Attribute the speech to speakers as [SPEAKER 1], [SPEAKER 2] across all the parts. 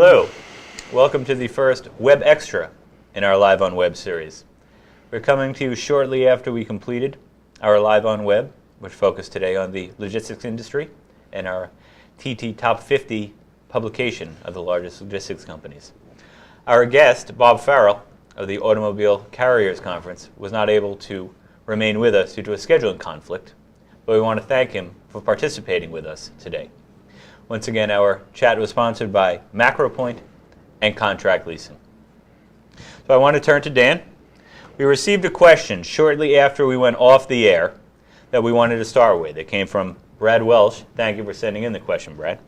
[SPEAKER 1] Hello, welcome to the first Web Extra in our Live on Web series. We're coming to you shortly after we completed our Live on Web, which focused today on the logistics industry and our TT Top 50 publication of the largest logistics companies. Our guest, Bob Farrell of the Automobile Carriers Conference, was not able to remain with us due to a scheduling conflict, but we want to thank him for participating with us today. Once again, our chat was sponsored by MacroPoint and Contract Leasing. So I want to turn to Dan. We received a question shortly after we went off the air that we wanted to start with. It came from Brad Welsh. Thank you for sending in the question, Brad.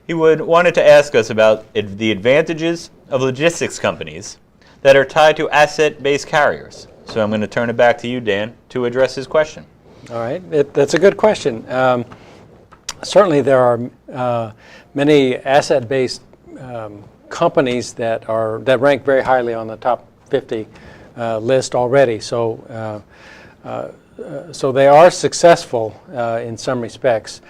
[SPEAKER 1] He wanted to ask us about the advantages of logistics companies that are tied to asset-based carriers. So I'm going to turn it back to you, Dan, to address his question.
[SPEAKER 2] All right. That's a good question. Certainly there are many asset-based companies that rank very highly on the top 50 list already. So they are successful in some respects.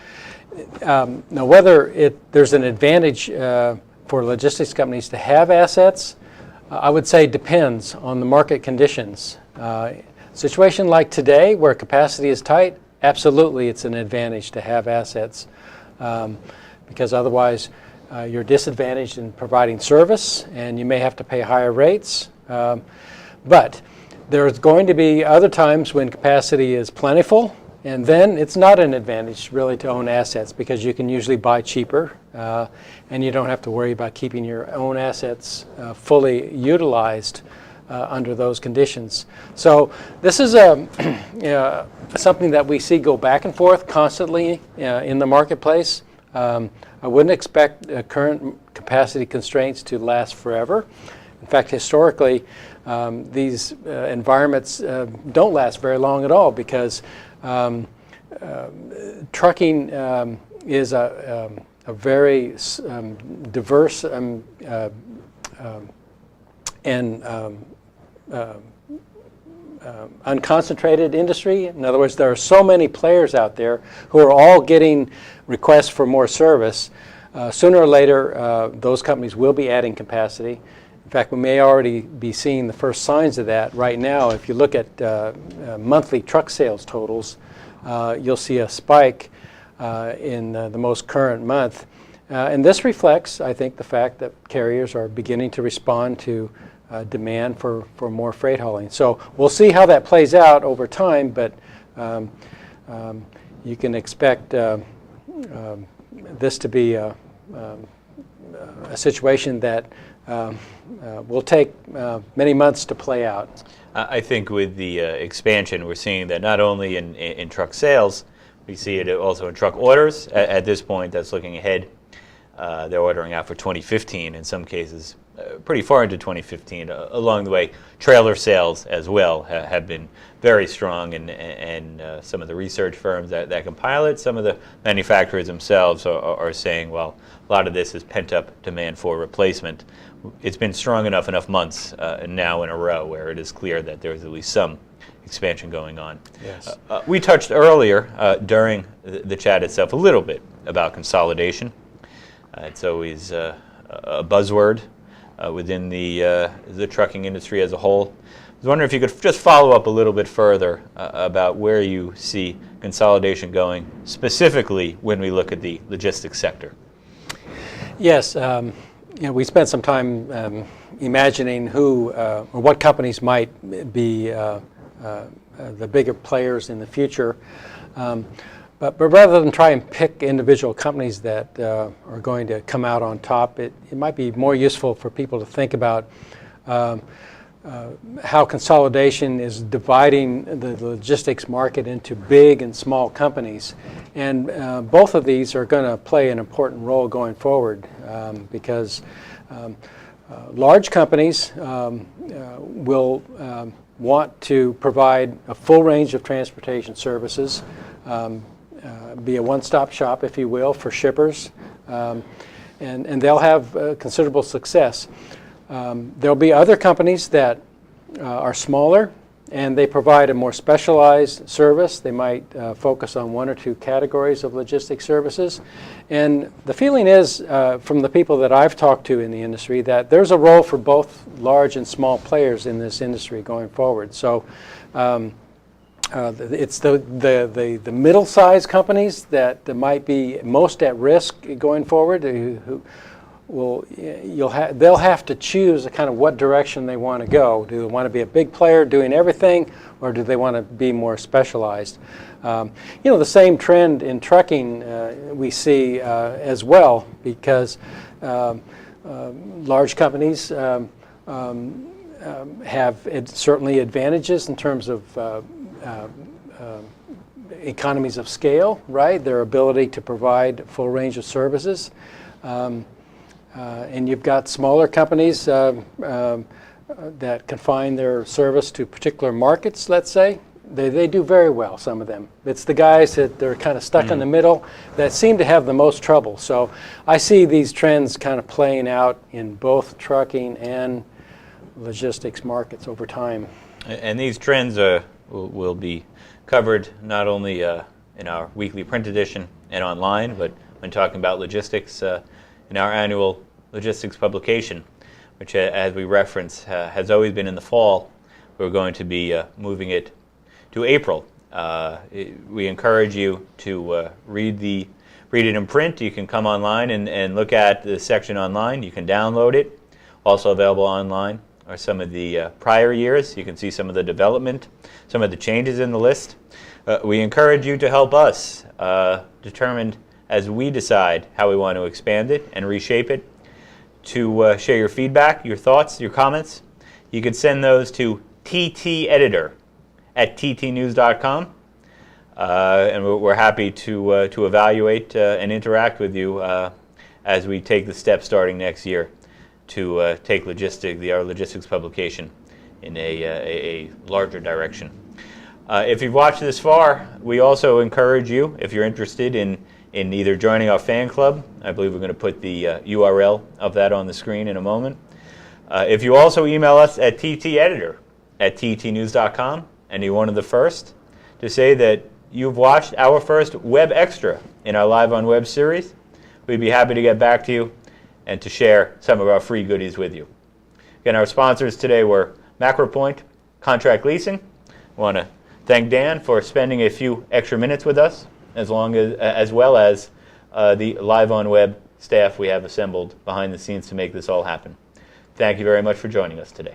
[SPEAKER 2] Now, whether there's an advantage for logistics companies to have assets, I would say depends on the market conditions. Situation like today, where capacity is tight, absolutely it's an advantage to have assets because otherwise you're disadvantaged in providing service and you may have to pay higher rates. But there's going to be other times when capacity is plentiful, and then it's not an advantage really to own assets because you can usually buy cheaper and you don't have to worry about keeping your own assets fully utilized under those conditions. So this is something that we see go back and forth constantly in the marketplace. I wouldn't expect current capacity constraints to last forever. In fact, historically, these environments don't last very long at all because trucking is a very diverse and unconcentrated industry. In other words, there are so many players out there who are all getting requests for more service. Sooner or later, those companies will be adding capacity. In fact, we may already be seeing the first signs of that right now. If you look at monthly truck sales totals, you'll see a spike in the most current month. And this reflects, I think, the fact that carriers are beginning to respond to demand for more freight hauling. So we'll see how that plays out over time, but you can expect this to be a situation that will take many months to play out.
[SPEAKER 1] I think with the expansion, we're seeing that not only in truck sales, we see it also in truck orders. At this point, that's looking ahead. They're ordering out for 2015 in some cases. Pretty far into 2015. Along the way, trailer sales as well have been very strong, and some of the research firms that compile it, some of the manufacturers themselves are saying, well, a lot of this is pent-up demand for replacement. It's been strong enough months now in a row where it is clear that there's at least some expansion going on.
[SPEAKER 2] Yes.
[SPEAKER 1] We touched earlier during the chat itself a little bit about consolidation. It's always a buzzword within the trucking industry as a whole. I was wondering if you could just follow up a little bit further about where you see consolidation going, specifically when we look at the logistics sector.
[SPEAKER 2] Yes, we spent some time imagining who or what companies might be the bigger players in the future. But rather than try and pick individual companies that are going to come out on top, it might be more useful for people to think about how consolidation is dividing the logistics market into big and small companies. And both of these are going to play an important role going forward because large companies will want to provide a full range of transportation services, be a one-stop shop, if you will, for shippers, and they'll have considerable success. There'll be other companies that are smaller and they provide a more specialized service. They might focus on one or two categories of logistics services. And the feeling is, from the people that I've talked to in the industry, that there's a role for both large and small players in this industry going forward. So it's the middle-sized companies that might be most at risk going forward, who they'll have to choose kind of what direction they want to go. Do they want to be a big player doing everything, or do they want to be more specialized? The same trend in trucking we see as well, because large companies have certainly advantages in terms of economies of scale, right? Their ability to provide a full range of services. And you've got smaller companies that confine their service to particular markets, let's say. They do very well, some of them. It's the guys that they're kind of stuck in the middle that seem to have the most trouble. So I see these trends kind of playing out in both trucking and logistics markets over time.
[SPEAKER 1] And these trends will be covered not only in our weekly print edition and online, but when talking about logistics in our annual logistics publication, which, as we reference, has always been in the fall. We're going to be moving it to April. We encourage you to read it in print. You can come online and look at the section online. You can download it. Also available online are some of the prior years. You can see some of the development, some of the changes in the list. We encourage you to help us determine, as we decide how we want to expand it and reshape it, to share your feedback, your thoughts, your comments. You can send those to tteditor@ttnews.com, and we're happy to evaluate and interact with you as we take the steps starting next year to take our logistics publication in a larger direction. If you've watched this far, we also encourage you, if you're interested in either joining our fan club. I believe we're going to put the URL of that on the screen in a moment. If you also email us at tteditor@ttnews.com, and you're one of the first to say that you've watched our first Web Extra in our Live on Web series, we'd be happy to get back to you and to share some of our free goodies with you. Again, our sponsors today were MacroPoint Contract Leasing. I want to thank Dan for spending a few extra minutes with us, as well as the Live on Web staff we have assembled behind the scenes to make this all happen. Thank you very much for joining us today.